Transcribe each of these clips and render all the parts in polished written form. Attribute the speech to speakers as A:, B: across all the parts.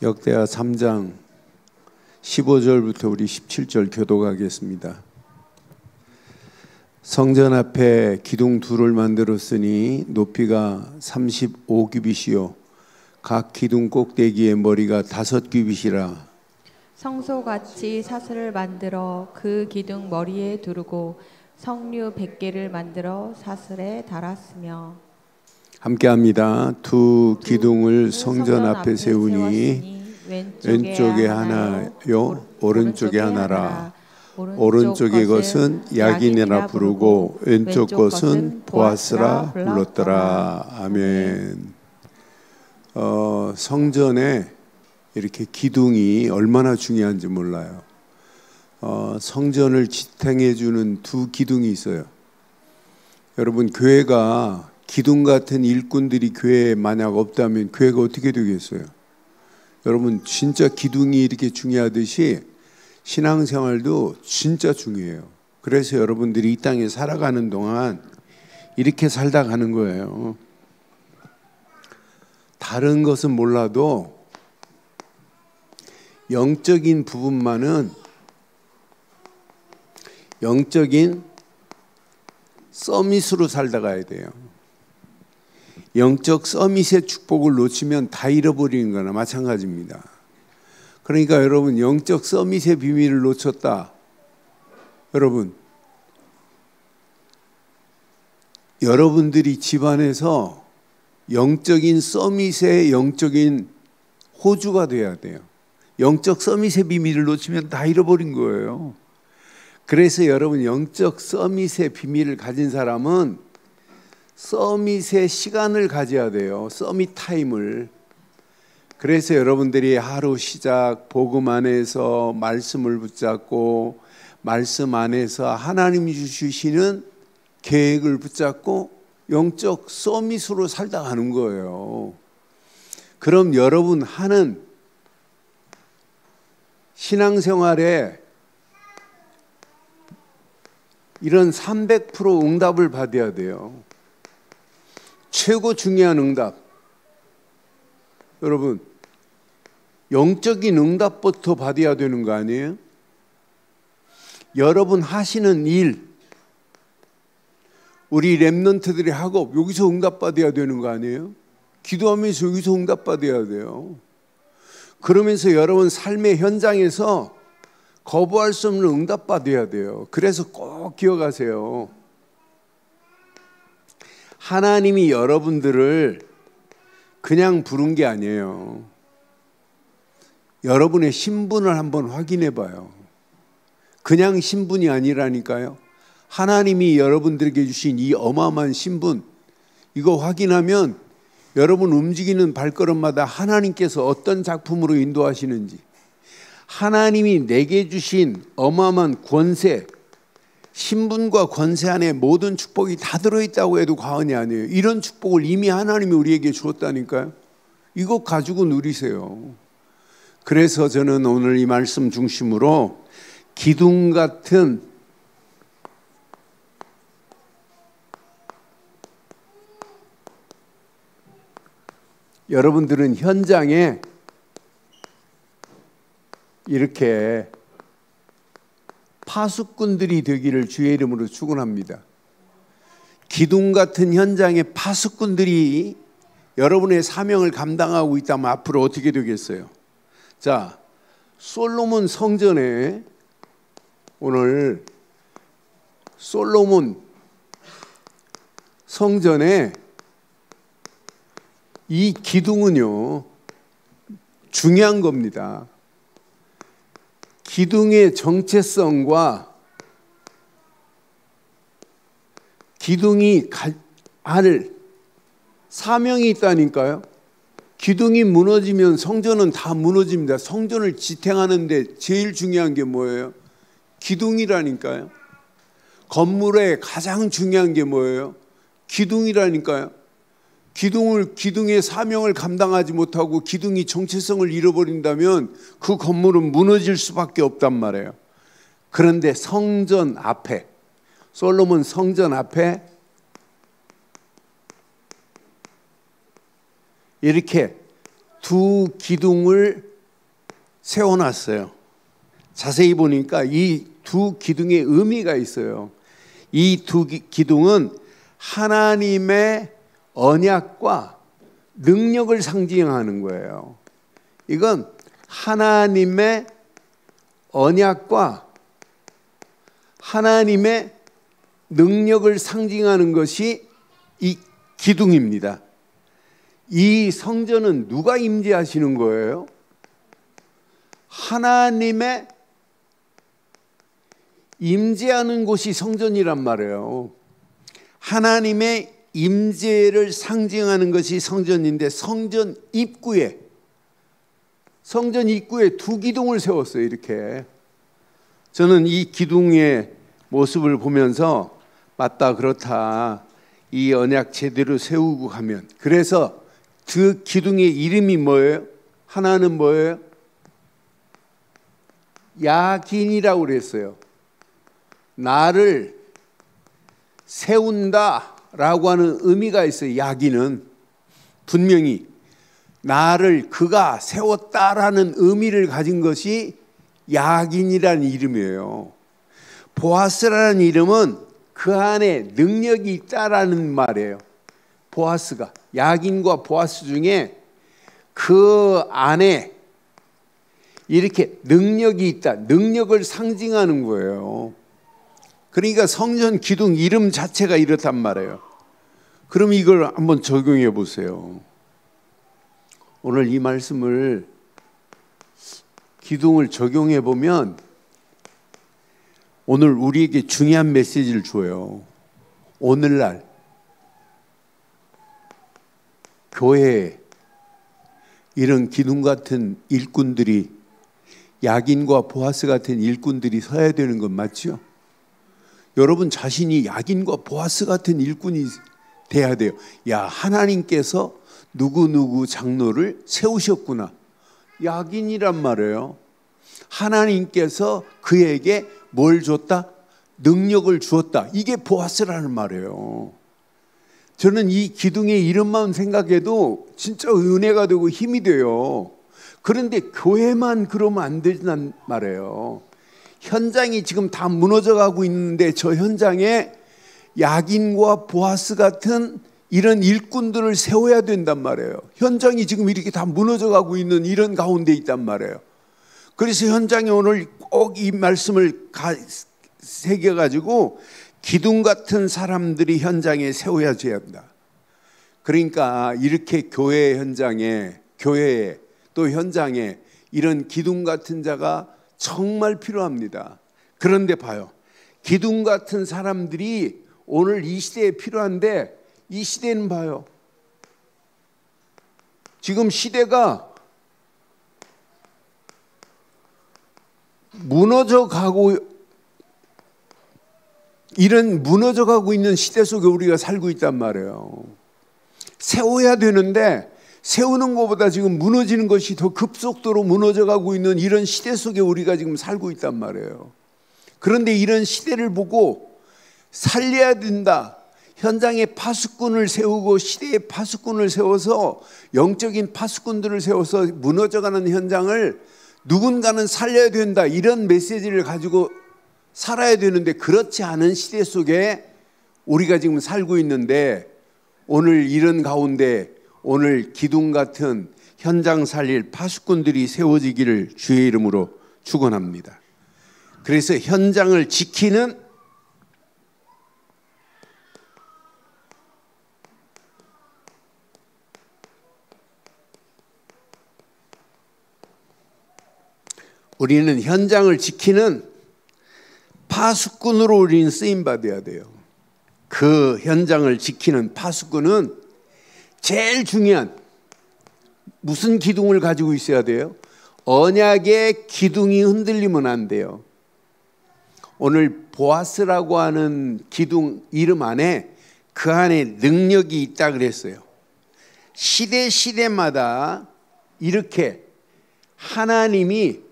A: 역대하 3장 15절부터 우리 17절 교독하겠습니다. 성전 앞에 기둥 둘을 만들었으니 높이가 35규빗이요 각 기둥 꼭대기의 머리가 5규빗이라.
B: 성소같이 사슬을 만들어 그 기둥 머리에 두르고 성류 100개를 만들어 사슬에 달았으며.
A: 함께합니다. 두 기둥을 성전 앞에 세우니 왼쪽에 하나요 오른쪽에 하나라. 오른쪽의 것은 야긴이라 부르고 왼쪽 것은 보아스라 불렀더라. 아멘. 성전에 이렇게 기둥이 얼마나 중요한지 몰라요. 성전을 지탱해 주는 두 기둥이 있어요. 여러분, 교회가 기둥 같은 일꾼들이 교회에 만약 없다면 교회가 어떻게 되겠어요? 여러분, 진짜 기둥이 이렇게 중요하듯이 신앙생활도 진짜 중요해요. 그래서 여러분들이 이 땅에 살아가는 동안 이렇게 살다 가는 거예요. 다른 것은 몰라도 영적인 부분만은 영적인 서밋으로 살다 가야 돼요. 영적 서밋의 축복을 놓치면 다 잃어버리는 거나 마찬가지입니다. 그러니까 여러분, 영적 서밋의 비밀을 놓쳤다. 여러분, 여러분들이 집안에서 영적인 서밋의 영적인 호주가 돼야 돼요. 영적 서밋의 비밀을 놓치면 다 잃어버린 거예요. 그래서 여러분, 영적 서밋의 비밀을 가진 사람은 서밋의 시간을 가져야 돼요. 서밋 타임을. 그래서 여러분들이 하루 시작 복음 안에서 말씀을 붙잡고 말씀 안에서 하나님이 주시는 계획을 붙잡고 영적 서밋으로 살다 가는 거예요. 그럼 여러분 하는 신앙생활에 이런 300% 응답을 받아야 돼요. 최고 중요한 응답. 여러분, 영적인 응답부터 받아야 되는 거 아니에요? 여러분 하시는 일, 우리 렘넌트들이 하고 여기서 응답받아야 되는 거 아니에요? 기도하면서 여기서 응답받아야 돼요. 그러면서 여러분 삶의 현장에서 거부할 수 없는 응답받아야 돼요. 그래서 꼭 기억하세요. 하나님이 여러분들을 그냥 부른 게 아니에요. 여러분의 신분을 한번 확인해 봐요. 그냥 신분이 아니라니까요. 하나님이 여러분들에게 주신 이 어마어마한 신분, 이거 확인하면 여러분 움직이는 발걸음마다 하나님께서 어떤 작품으로 인도하시는지, 하나님이 내게 주신 어마어마한 권세, 신분과 권세 안에 모든 축복이 다 들어있다고 해도 과언이 아니에요. 이런 축복을 이미 하나님이 우리에게 주었다니까요. 이거 가지고 누리세요. 그래서 저는 오늘 이 말씀 중심으로 기둥 같은 여러분들은 현장에 이렇게 파수꾼들이 되기를 주의 이름으로 축원합니다. 기둥 같은 현장의 파수꾼들이 여러분의 사명을 감당하고 있다면 앞으로 어떻게 되겠어요? 자, 솔로몬 성전에 오늘 솔로몬 성전에 이 기둥은요 중요한 겁니다. 기둥의 정체성과 기둥이 할 사명이 있다니까요. 기둥이 무너지면 성전은 다 무너집니다. 성전을 지탱하는데 제일 중요한 게 뭐예요? 기둥이라니까요. 건물에 가장 중요한 게 뭐예요? 기둥이라니까요. 기둥의 사명을 감당하지 못하고 기둥이 정체성을 잃어버린다면 그 건물은 무너질 수밖에 없단 말이에요. 그런데 성전 앞에, 솔로몬 성전 앞에 이렇게 두 기둥을 세워놨어요. 자세히 보니까 이 두 기둥의 의미가 있어요. 이 두 기둥은 하나님의 언약과 능력을 상징하는 거예요. 이건 하나님의 언약과 하나님의 능력을 상징하는 것이 이 기둥입니다. 이 성전은 누가 임재하시는 거예요? 하나님의 임재하는 곳이 성전이란 말이에요. 하나님의 임재를 상징하는 것이 성전인데 성전 입구에 두 기둥을 세웠어요. 이렇게. 저는 이 기둥의 모습을 보면서 맞다, 그렇다, 이 언약 제대로 세우고 가면, 그래서 그 기둥의 이름이 뭐예요? 하나는 뭐예요? 야긴이라고 그랬어요. 나를 세운다라고 하는 의미가 있어요. 야긴은 분명히 나를 그가 세웠다라는 의미를 가진 것이 야긴이라는 이름이에요. 보아스라는 이름은 그 안에 능력이 있다라는 말이에요. 보아스가, 야긴과 보아스 중에 그 안에 이렇게 능력이 있다, 능력을 상징하는 거예요. 그러니까 성전 기둥 이름 자체가 이렇단 말이에요. 그럼 이걸 한번 적용해 보세요. 오늘 이 말씀을 기둥을 적용해 보면 오늘 우리에게 중요한 메시지를 줘요. 오늘날 교회에 이런 기둥 같은 일꾼들이, 야긴과 보아스 같은 일꾼들이 서야 되는 건 맞죠? 여러분 자신이 야긴과 보아스 같은 일꾼이 돼야 돼요. 야, 하나님께서 누구누구 장로를 세우셨구나. 야긴이란 말이에요. 하나님께서 그에게 뭘 줬다? 능력을 주었다. 이게 보아스라는 말이에요. 저는 이 기둥의 이름만 생각해도 진짜 은혜가 되고 힘이 돼요. 그런데 교회만 그러면 안 된단 말이에요. 현장이 지금 다 무너져 가고 있는데 저 현장에 야긴과 보아스 같은 이런 일꾼들을 세워야 된단 말이에요. 현장이 지금 이렇게 다 무너져 가고 있는 이런 가운데 있단 말이에요. 그래서 현장에 오늘 꼭 이 말씀을 새겨가지고 기둥 같은 사람들이 현장에 세워야 한다. 그러니까 이렇게 교회 현장에, 교회에 또 현장에 이런 기둥 같은 자가 정말 필요합니다. 그런데 봐요. 기둥 같은 사람들이 오늘 이 시대에 필요한데 이 시대는 봐요. 지금 시대가 이런 무너져 가고 있는 시대 속에 우리가 살고 있단 말이에요. 세워야 되는데 세우는 것보다 지금 무너지는 것이 더 급속도로 무너져 가고 있는 이런 시대 속에 우리가 지금 살고 있단 말이에요. 그런데 이런 시대를 보고 살려야 된다. 현장에 파수꾼을 세우고 시대에 파수꾼을 세워서 영적인 파수꾼들을 세워서 무너져가는 현장을 누군가는 살려야 된다. 이런 메시지를 가지고 살아야 되는데 그렇지 않은 시대 속에 우리가 지금 살고 있는데 오늘 이런 가운데 오늘 기둥 같은 현장 살릴 파수꾼들이 세워지기를 주의 이름으로 축원합니다. 그래서 현장을 지키는 우리는 현장을 지키는 파수꾼으로 우리는 쓰임받아야 돼요. 그 현장을 지키는 파수꾼은 제일 중요한 무슨 기둥을 가지고 있어야 돼요? 언약의 기둥이 흔들리면 안 돼요. 오늘 보아스라고 하는 기둥 이름 안에 그 안에 능력이 있다 그랬어요. 시대마다 이렇게 하나님이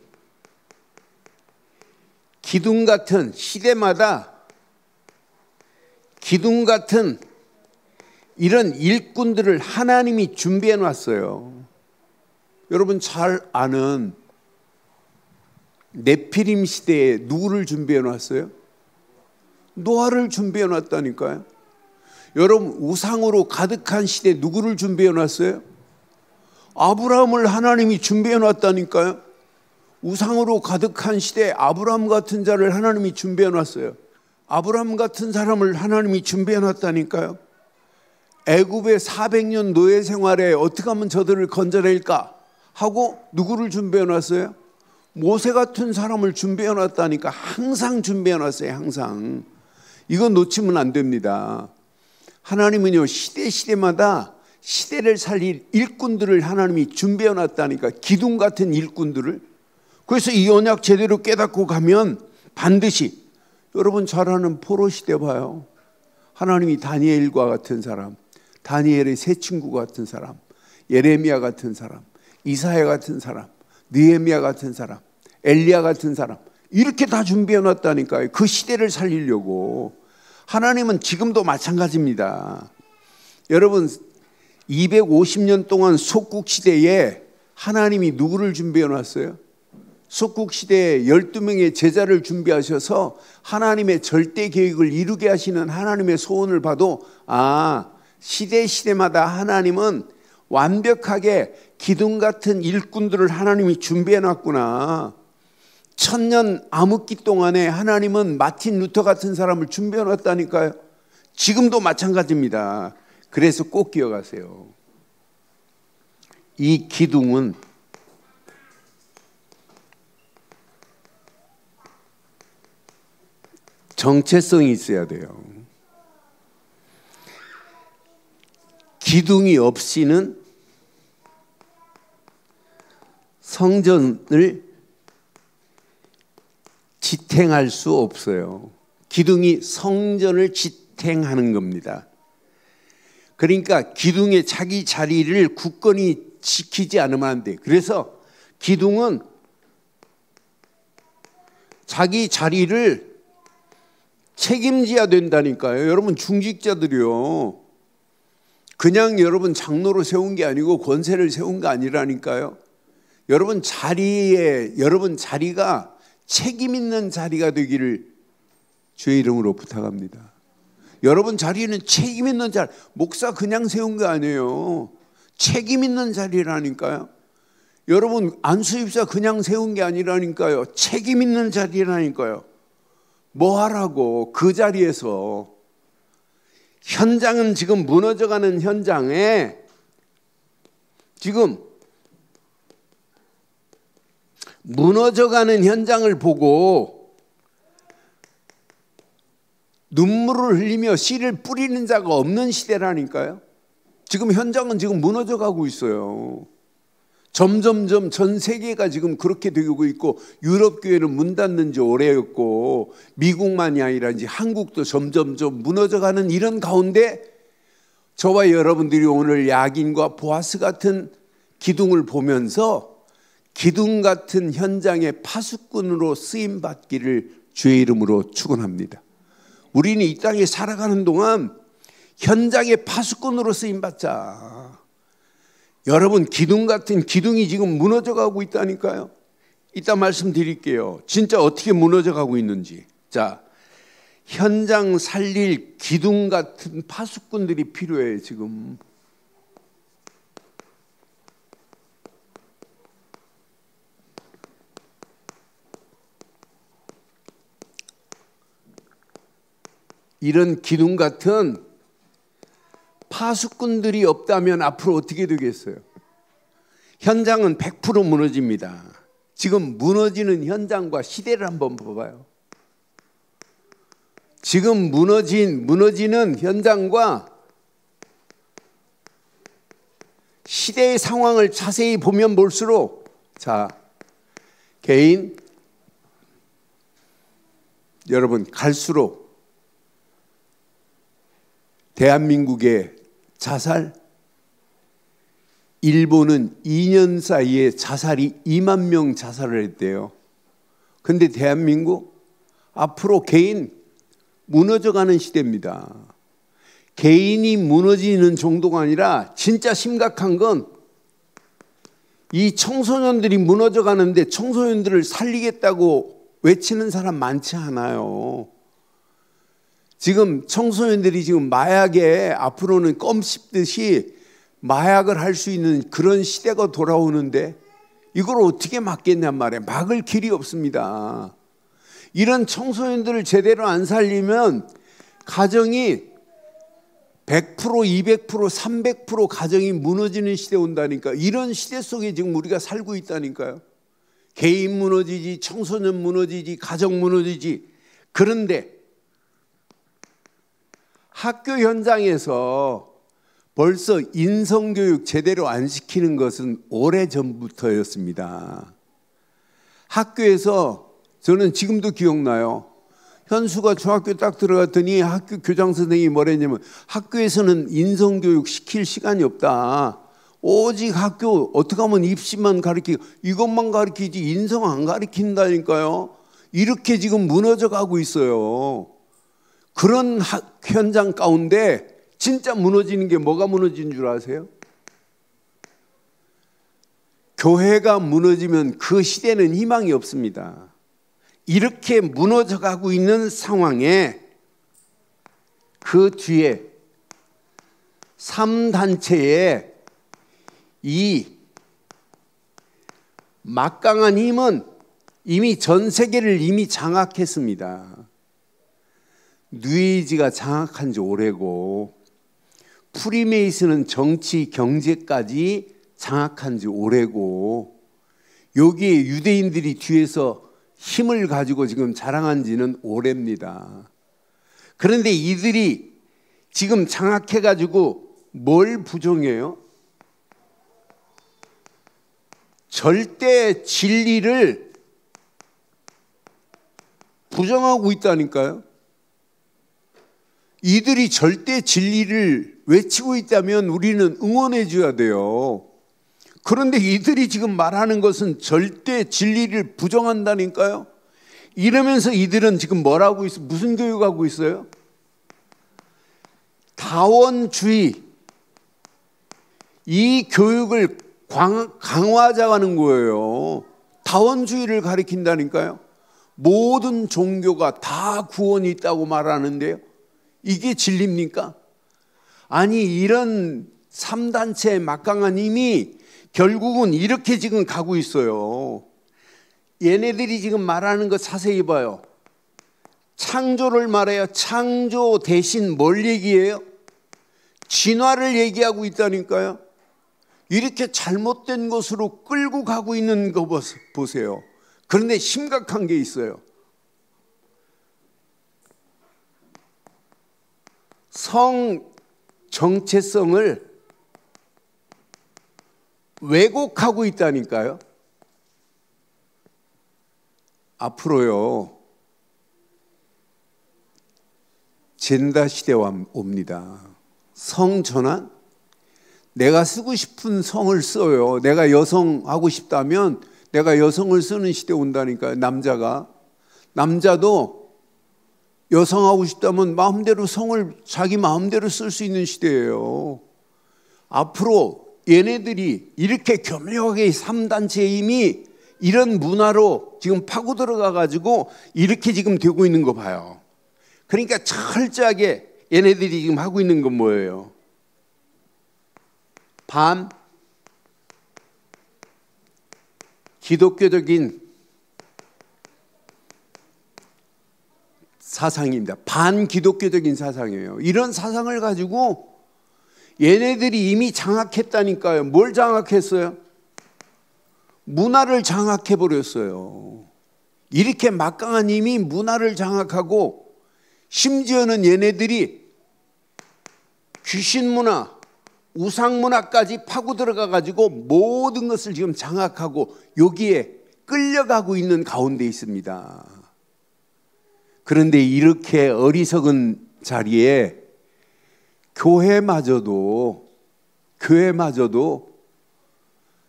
A: 기둥 같은 시대마다 기둥 같은 이런 일꾼들을 하나님이 준비해 놨어요. 여러분 잘 아는 네피림 시대에 누구를 준비해 놨어요? 노아를 준비해 놨다니까요. 여러분 우상으로 가득한 시대에 누구를 준비해 놨어요? 아브라함을 하나님이 준비해 놨다니까요. 우상으로 가득한 시대에 아브라함 같은 자를 하나님이 준비해 놨어요. 아브라함 같은 사람을 하나님이 준비해 놨다니까요. 애굽의 400년 노예 생활에 어떻게 하면 저들을 건져낼까 하고 누구를 준비해 놨어요? 모세 같은 사람을 준비해 놨다니까. 항상 준비해 놨어요. 항상. 이건 놓치면 안 됩니다. 하나님은요 시대마다 시대를 살릴 일꾼들을 하나님이 준비해 놨다니까. 기둥 같은 일꾼들을. 그래서 이 언약 제대로 깨닫고 가면 반드시 여러분 잘 아는 포로 시대 봐요. 하나님이 다니엘과 같은 사람, 다니엘의 세 친구 같은 사람, 예레미야 같은 사람, 이사야 같은 사람, 느헤미야 같은 사람, 엘리야 같은 사람 이렇게 다 준비해 놨다니까요. 그 시대를 살리려고. 하나님은 지금도 마찬가지입니다. 여러분 250년 동안 속국 시대에 하나님이 누구를 준비해 놨어요? 속국 시대에 12명의 제자를 준비하셔서 하나님의 절대 계획을 이루게 하시는 하나님의 소원을 봐도 시대마다 하나님은 완벽하게 기둥 같은 일꾼들을 하나님이 준비해 놨구나. 1000년 암흑기 동안에 하나님은 마틴 루터 같은 사람을 준비해 놨다니까요. 지금도 마찬가지입니다. 그래서 꼭 기억하세요. 이 기둥은 정체성이 있어야 돼요. 기둥이 없이는 성전을 지탱할 수 없어요. 기둥이 성전을 지탱하는 겁니다. 그러니까 기둥의 자기 자리를 굳건히 지키지 않으면 안 돼. 그래서 기둥은 자기 자리를 책임져야 된다니까요. 여러분 중직자들이요. 그냥 여러분 장로로 세운 게 아니고 권세를 세운 게 아니라니까요. 여러분 자리가 책임 있는 자리가 되기를 주의 이름으로 부탁합니다. 여러분 자리는 책임 있는 자리. 목사 그냥 세운 게 아니에요. 책임 있는 자리라니까요. 여러분 안수입사 그냥 세운 게 아니라니까요. 책임 있는 자리라니까요. 뭐 하라고 그 자리에서. 현장은 지금 무너져가는 현장에 지금 무너져가는 현장을 보고 눈물을 흘리며 씨를 뿌리는 자가 없는 시대라니까요. 지금 현장은 지금 무너져가고 있어요. 점점점 전 세계가 지금 그렇게 되고 있고 유럽 교회는 문 닫는 지 오래였고 미국만이 아니라 이제 한국도 점점점 무너져가는 이런 가운데 저와 여러분들이 오늘 야긴과 보아스 같은 기둥을 보면서 기둥 같은 현장의 파수꾼으로 쓰임 받기를 주의 이름으로 축원합니다. 우리는 이 땅에 살아가는 동안 현장의 파수꾼으로 쓰임 받자. 여러분 기둥 같은 기둥이 지금 무너져가고 있다니까요. 이따 말씀드릴게요. 진짜 어떻게 무너져가고 있는지. 자, 현장 살릴 기둥 같은 파수꾼들이 필요해요 지금. 이런 기둥 같은 파수꾼들이 없다면 앞으로 어떻게 되겠어요? 현장은 100% 무너집니다. 지금 무너지는 현장과 시대를 한번 봐봐요. 지금 무너지는 현장과 시대의 상황을 자세히 보면 볼수록 자, 개인 여러분 갈수록 대한민국의 자살, 일본은 2년 사이에 자살이 2만 명 자살을 했대요. 근데 대한민국 앞으로 개인 무너져가는 시대입니다. 개인이 무너지는 정도가 아니라 진짜 심각한 건 이 청소년들이 무너져 가는데 청소년들을 살리겠다고 외치는 사람 많지 않아요. 지금 청소년들이 지금 마약에 앞으로는 껌 씹듯이 마약을 할 수 있는 그런 시대가 돌아오는데 이걸 어떻게 막겠냔 말이에요. 막을 길이 없습니다. 이런 청소년들을 제대로 안 살리면 가정이 100%, 200%, 300% 가정이 무너지는 시대 온다니까. 이런 시대 속에 지금 우리가 살고 있다니까요. 개인 무너지지, 청소년 무너지지, 가정 무너지지. 그런데 학교 현장에서 벌써 인성교육 제대로 안 시키는 것은 오래전부터였습니다. 학교에서 저는 지금도 기억나요. 현수가 중학교 딱 들어갔더니 학교 교장 선생님이 뭐랬냐면 학교에서는 인성교육 시킬 시간이 없다. 오직 학교 어떻게 하면 입시만 가르치고 이것만 가르치지 인성 안 가르친다니까요. 이렇게 지금 무너져 가고 있어요. 그런 현장 가운데 진짜 무너지는 게 뭐가 무너지는 줄 아세요? 교회가 무너지면 그 시대는 희망이 없습니다. 이렇게 무너져 가고 있는 상황에 그 뒤에 3단체의 이 막강한 힘은 이미 전 세계를 이미 장악했습니다. 뉴에이지가 장악한 지 오래고 프리메이슨은 정치, 경제까지 장악한 지 오래고 여기에 유대인들이 뒤에서 힘을 가지고 지금 자랑한 지는 오래입니다. 그런데 이들이 지금 장악해가지고 뭘 부정해요? 절대 진리를 부정하고 있다니까요. 이들이 절대 진리를 외치고 있다면 우리는 응원해 줘야 돼요. 그런데 이들이 지금 말하는 것은 절대 진리를 부정한다니까요. 이러면서 이들은 지금 뭐라고 있어요? 무슨 교육하고 있어요? 다원주의. 이 교육을 강화하자는 거예요. 다원주의를 가리킨다니까요. 모든 종교가 다 구원이 있다고 말하는데요. 이게 진리입니까? 아니 이런 3단체의 막강한 힘이 결국은 이렇게 지금 가고 있어요. 얘네들이 지금 말하는 거 자세히 봐요. 창조를 말해요. 창조 대신 뭘 얘기해요? 진화를 얘기하고 있다니까요. 이렇게 잘못된 것으로 끌고 가고 있는 거 보세요. 그런데 심각한 게 있어요. 성 정체성을 왜곡하고 있다니까요. 앞으로요 젠더 시대가 옵니다. 성 전환? 내가 쓰고 싶은 성을 써요. 내가 여성 하고 싶다면 내가 여성을 쓰는 시대 온다니까요. 남자도 여성하고 싶다면 마음대로 성을 자기 마음대로 쓸 수 있는 시대예요. 앞으로 얘네들이 이렇게 교묘하게 3단체의 힘이 이런 문화로 지금 파고 들어가 가지고 이렇게 지금 되고 있는 거 봐요. 그러니까 철저하게 얘네들이 지금 하고 있는 건 뭐예요? 반 기독교적인 사상입니다. 반기독교적인 사상이에요. 이런 사상을 가지고 얘네들이 이미 장악했다니까요. 뭘 장악했어요? 문화를 장악해버렸어요. 이렇게 막강한 힘이 문화를 장악하고 심지어는 얘네들이 귀신 문화, 우상 문화까지 파고 들어가 가지고 모든 것을 지금 장악하고 여기에 끌려가고 있는 가운데 있습니다. 그런데 이렇게 어리석은 자리에 교회마저도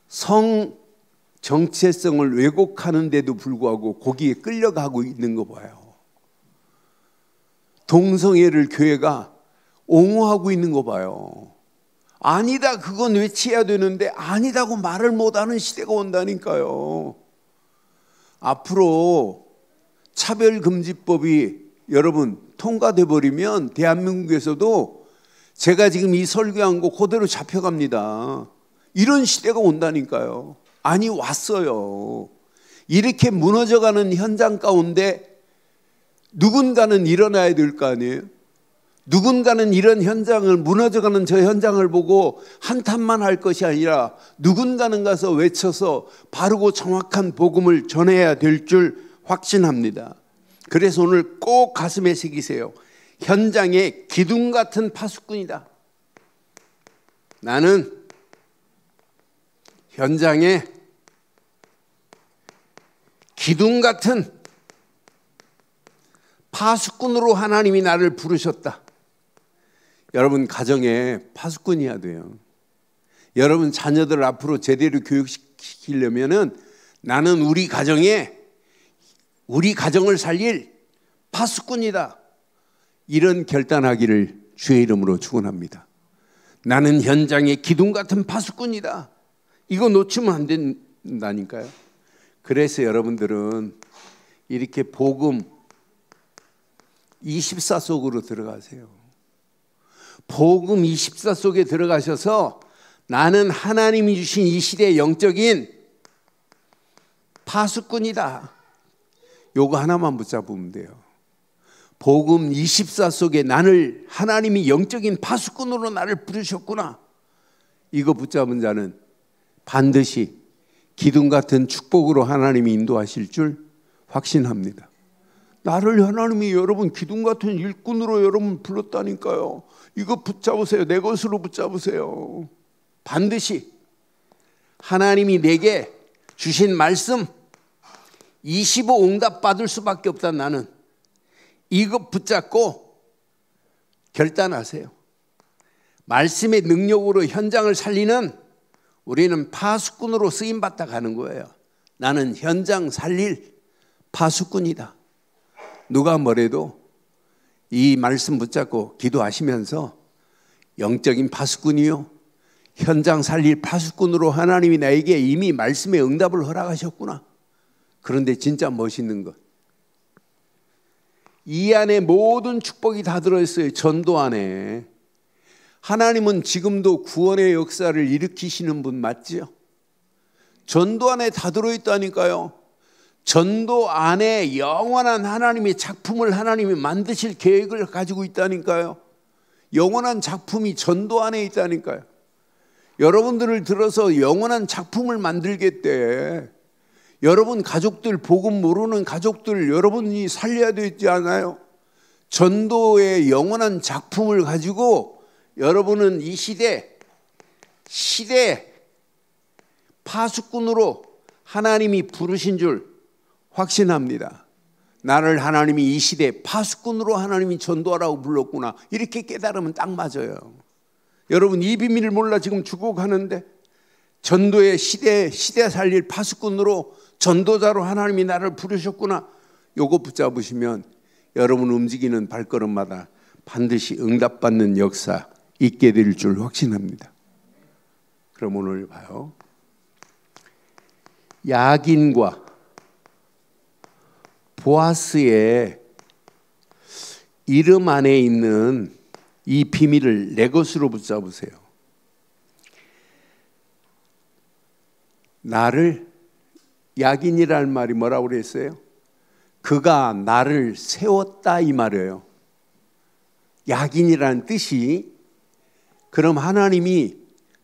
A: 성 정체성을 왜곡하는데도 불구하고 거기에 끌려가고 있는 거 봐요. 동성애를 교회가 옹호하고 있는 거 봐요. 아니다 그건 외쳐야 되는데 아니다고 말을 못하는 시대가 온다니까요. 앞으로 차별금지법이 여러분 통과돼 버리면 대한민국에서도 제가 지금 이 설교한 거 그대로 잡혀갑니다. 이런 시대가 온다니까요. 아니 왔어요. 이렇게 무너져가는 현장 가운데 누군가는 일어나야 될 거 아니에요. 누군가는 이런 현장을, 무너져가는 저 현장을 보고 한탄만 할 것이 아니라 누군가는 가서 외쳐서 바르고 정확한 복음을 전해야 될 줄 확신합니다. 그래서 오늘 꼭 가슴에 새기세요. 현장의 기둥 같은 파수꾼이다. 나는 현장에 기둥 같은 파수꾼으로 하나님이 나를 부르셨다. 여러분 가정에 파수꾼이어야 돼요. 여러분 자녀들 앞으로 제대로 교육시키려면은 나는 우리 가정을 살릴 파수꾼이다. 이런 결단하기를 주의 이름으로 축원합니다. 나는 현장의 기둥 같은 파수꾼이다. 이거 놓치면 안 된다니까요. 그래서 여러분들은 이렇게 복음 24 속으로 들어가세요. 복음 24 속에 들어가셔서 나는 하나님이 주신 이 시대의 영적인 파수꾼이다. 요거 하나만 붙잡으면 돼요. 복음 24 속에 나를 하나님이 영적인 파수꾼으로 나를 부르셨구나. 이거 붙잡은 자는 반드시 기둥 같은 축복으로 하나님이 인도하실 줄 확신합니다. 나를 하나님이 여러분 기둥 같은 일꾼으로 여러분 불렀다니까요. 이거 붙잡으세요. 내 것으로 붙잡으세요. 반드시 하나님이 내게 주신 말씀 25 응답 받을 수밖에 없다. 나는 이거 붙잡고 결단하세요. 말씀의 능력으로 현장을 살리는 우리는 파수꾼으로 쓰임받다 가는 거예요. 나는 현장 살릴 파수꾼이다. 누가 뭐래도 이 말씀 붙잡고 기도하시면서 영적인 파수꾼이요, 현장 살릴 파수꾼으로 하나님이 나에게 이미 말씀의 응답을 허락하셨구나. 그런데 진짜 멋있는 것, 이 안에 모든 축복이 다 들어있어요. 전도 안에. 하나님은 지금도 구원의 역사를 일으키시는 분 맞죠? 전도 안에 다 들어있다니까요. 전도 안에 영원한 하나님의 작품을 하나님이 만드실 계획을 가지고 있다니까요. 영원한 작품이 전도 안에 있다니까요. 여러분들을 들어서 영원한 작품을 만들겠대. 여러분 가족들, 복음 모르는 가족들 여러분이 살려야 되지 않아요? 전도의 영원한 작품을 가지고 여러분은 이 시대 파수꾼으로 하나님이 부르신 줄 확신합니다. 나를 하나님이 이 시대 파수꾼으로 하나님이 전도하라고 불렀구나. 이렇게 깨달으면 딱 맞아요. 여러분 이 비밀을 몰라 지금 죽어가는데 전도의 시대 살릴 파수꾼으로 전도자로 하나님이 나를 부르셨구나. 요거 붙잡으시면 여러분 움직이는 발걸음마다 반드시 응답받는 역사 있게 될 줄 확신합니다. 그럼 오늘 봐요. 야긴과 보아스의 이름 안에 있는 이 비밀을 내 것으로 붙잡으세요. 나를, 야긴이라는 말이 뭐라고 그랬어요? 그가 나를 세웠다 이 말이에요. 야긴이라는 뜻이, 그럼 하나님이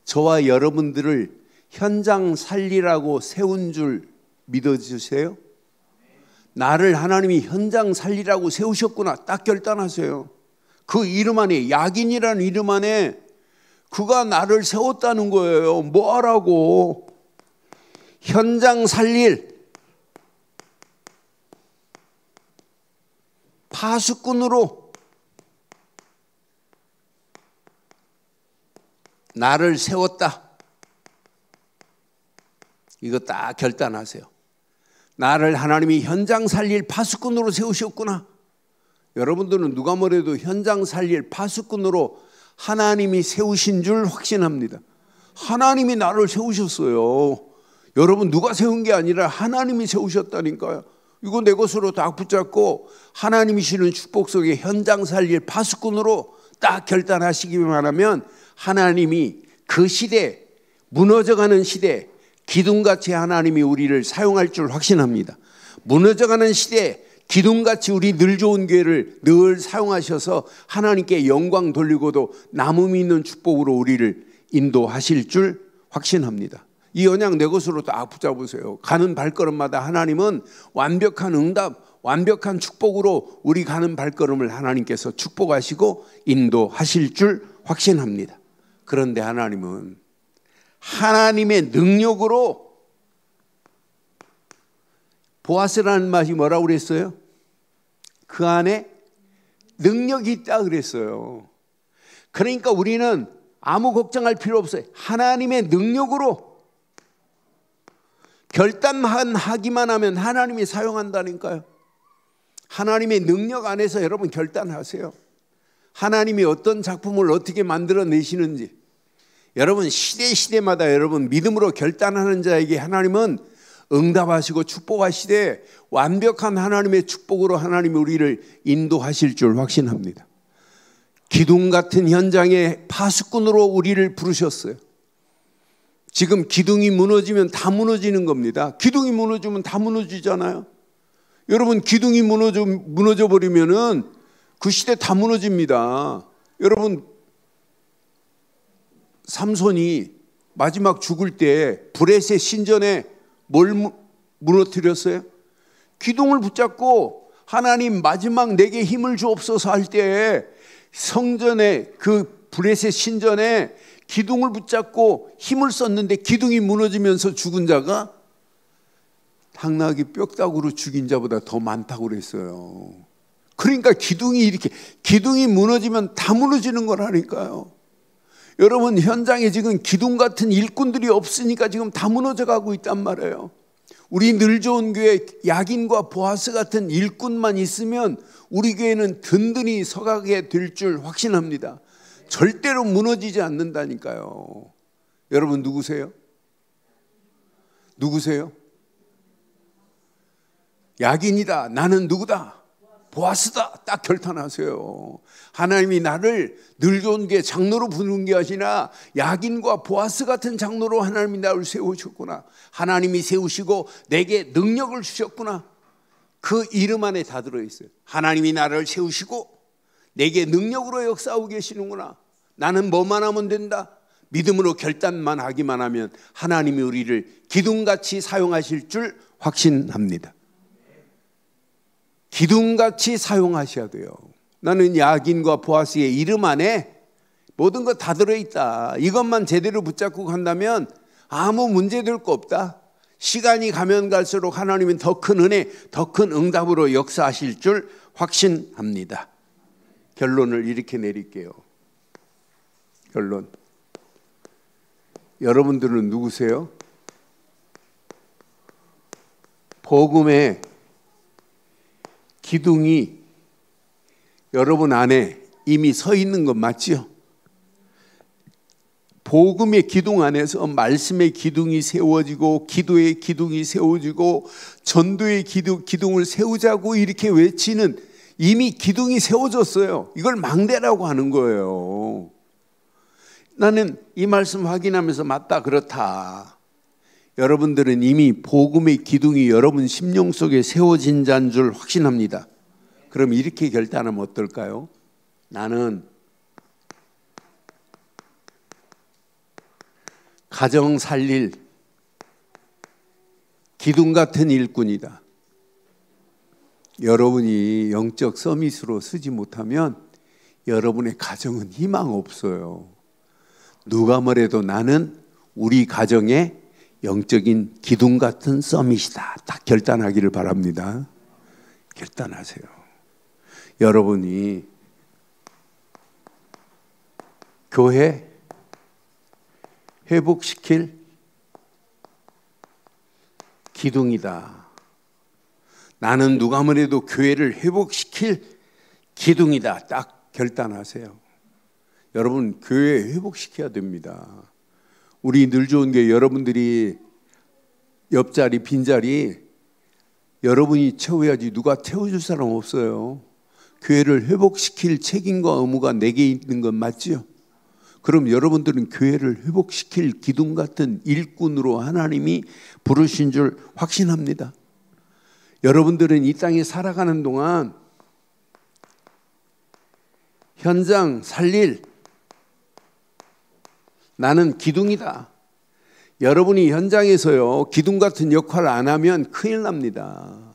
A: 저와 여러분들을 현장 살리라고 세운 줄 믿어주세요? 나를 하나님이 현장 살리라고 세우셨구나. 딱 결단하세요. 그 이름 안에, 야긴이라는 이름 안에 그가 나를 세웠다는 거예요. 뭐 하라고? 현장 살릴 파수꾼으로 나를 세웠다. 이거 딱 결단하세요. 나를 하나님이 현장 살릴 파수꾼으로 세우셨구나. 여러분들은 누가 뭐래도 현장 살릴 파수꾼으로 하나님이 세우신 줄 확신합니다. 하나님이 나를 세우셨어요. 여러분, 누가 세운 게 아니라 하나님이 세우셨다니까요. 이거 내 것으로 딱 붙잡고 하나님이 주시는 축복 속에 현장 살릴 파수꾼으로 딱 결단하시기만 하면 하나님이 그 시대, 무너져가는 시대, 기둥같이 하나님이 우리를 사용할 줄 확신합니다. 무너져가는 시대, 기둥같이 우리 늘 좋은 교회를 늘 사용하셔서 하나님께 영광 돌리고도 남음이 있는 축복으로 우리를 인도하실 줄 확신합니다. 이 언약 내 것으로 딱 붙잡으세요. 가는 발걸음마다 하나님은 완벽한 응답, 완벽한 축복으로 우리 가는 발걸음을 하나님께서 축복하시고 인도하실 줄 확신합니다. 그런데 하나님은 하나님의 능력으로, 보아스라는 말이 뭐라고 그랬어요? 그 안에 능력이 있다 그랬어요. 그러니까 우리는 아무 걱정할 필요 없어요. 하나님의 능력으로 결단하기만 하면 하나님이 사용한다니까요. 하나님의 능력 안에서 여러분 결단하세요. 하나님이 어떤 작품을 어떻게 만들어내시는지. 여러분, 시대마다 여러분 믿음으로 결단하는 자에게 하나님은 응답하시고 축복하시되 완벽한 하나님의 축복으로 하나님이 우리를 인도하실 줄 확신합니다. 기둥 같은 현장의 파수꾼으로 우리를 부르셨어요. 지금 기둥이 무너지면 다 무너지는 겁니다. 기둥이 무너지면 다 무너지잖아요. 여러분, 기둥이 무너져 버리면은 그 시대 다 무너집니다. 여러분, 삼손이 마지막 죽을 때 브레셋 신전에 뭘 무너뜨렸어요? 기둥을 붙잡고 하나님 마지막 내게 힘을 주옵소서 할 때 성전에, 그 브레셋 신전에 기둥을 붙잡고 힘을 썼는데 기둥이 무너지면서 죽은 자가 당나귀 뼈다구로 죽인 자보다 더 많다고 그랬어요. 그러니까 기둥이 무너지면 다 무너지는 거라니까요. 여러분, 현장에 지금 기둥 같은 일꾼들이 없으니까 지금 다 무너져 가고 있단 말이에요. 우리 늘 좋은 교회 야긴과 보아스 같은 일꾼만 있으면 우리 교회는 든든히 서가게 될 줄 확신합니다. 절대로 무너지지 않는다니까요. 여러분, 누구세요? 누구세요? 야긴이다. 나는 누구다? 보아스다. 딱 결단하세요. 하나님이 나를 늘 좋은 게 장로로 부르는 게 아니라 야긴과 보아스 같은 장로로 하나님이 나를 세우셨구나. 하나님이 세우시고 내게 능력을 주셨구나. 그 이름 안에 다 들어있어요. 하나님이 나를 세우시고 내게 능력으로 역사하고 계시는구나. 나는 뭐만 하면 된다. 믿음으로 결단만 하기만 하면 하나님이 우리를 기둥같이 사용하실 줄 확신합니다. 기둥같이 사용하셔야 돼요. 나는 야긴과 보아스의 이름 안에 모든 것 다 들어있다. 이것만 제대로 붙잡고 간다면 아무 문제될 거 없다. 시간이 가면 갈수록 하나님은 더 큰 은혜, 더 큰 응답으로 역사하실 줄 확신합니다. 결론을 이렇게 내릴게요. 결론. 여러분들은 누구세요? 복음의 기둥이 여러분 안에 이미 서 있는 건 맞죠? 복음의 기둥 안에서 말씀의 기둥이 세워지고 기도의 기둥이 세워지고 전도의 기둥을 세우자고 이렇게 외치는, 이미 기둥이 세워졌어요. 이걸 망대라고 하는 거예요. 나는 이 말씀 확인하면서 맞다, 그렇다. 여러분들은 이미 복음의 기둥이 여러분 심령 속에 세워진 자인 줄 확신합니다. 그럼 이렇게 결단하면 어떨까요? 나는 가정 살릴 기둥 같은 일꾼이다. 여러분이 영적 서밋으로 쓰지 못하면 여러분의 가정은 희망 없어요. 누가 뭐래도 나는 우리 가정의 영적인 기둥 같은 서밋이다. 딱 결단하기를 바랍니다. 결단하세요. 여러분이 교회 회복시킬 기둥이다. 나는 누가 뭐래도 교회를 회복시킬 기둥이다. 딱 결단하세요. 여러분 교회 회복시켜야 됩니다. 우리 늘 좋은 게 여러분들이 옆자리 빈자리 여러분이 채워야지 누가 채워줄 사람 없어요. 교회를 회복시킬 책임과 의무가 내게 있는 건 맞죠? 그럼 여러분들은 교회를 회복시킬 기둥 같은 일꾼으로 하나님이 부르신 줄 확신합니다. 여러분들은 이 땅에 살아가는 동안 현장 살릴 나는 기둥이다. 여러분이 현장에서요 기둥 같은 역할을 안 하면 큰일 납니다.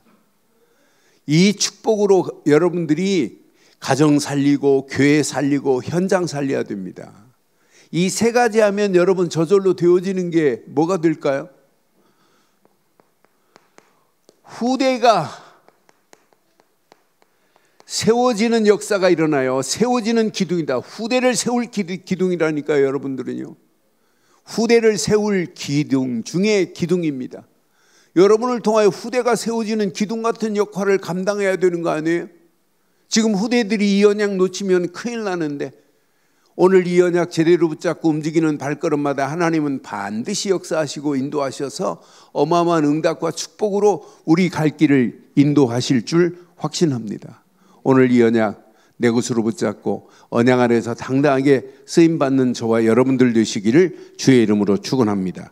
A: 이 축복으로 여러분들이 가정 살리고 교회 살리고 현장 살려야 됩니다. 이 세 가지 하면 여러분 저절로 되어지는 게 뭐가 될까요? 후대가 세워지는 역사가 일어나요. 세워지는 기둥이다. 후대를 세울 기둥이라니까요. 여러분들은요. 후대를 세울 기둥 중에 기둥입니다. 여러분을 통하여 후대가 세워지는 기둥 같은 역할을 감당해야 되는 거 아니에요? 지금 후대들이 이 언약 놓치면 큰일 나는데 오늘 이 언약 제대로 붙잡고 움직이는 발걸음마다 하나님은 반드시 역사하시고 인도하셔서 어마어마한 응답과 축복으로 우리 갈 길을 인도하실 줄 확신합니다. 오늘 이 언약 내 것으로 붙잡고 언약 안에서 당당하게 쓰임받는 저와 여러분들 되시기를 주의 이름으로 축원합니다.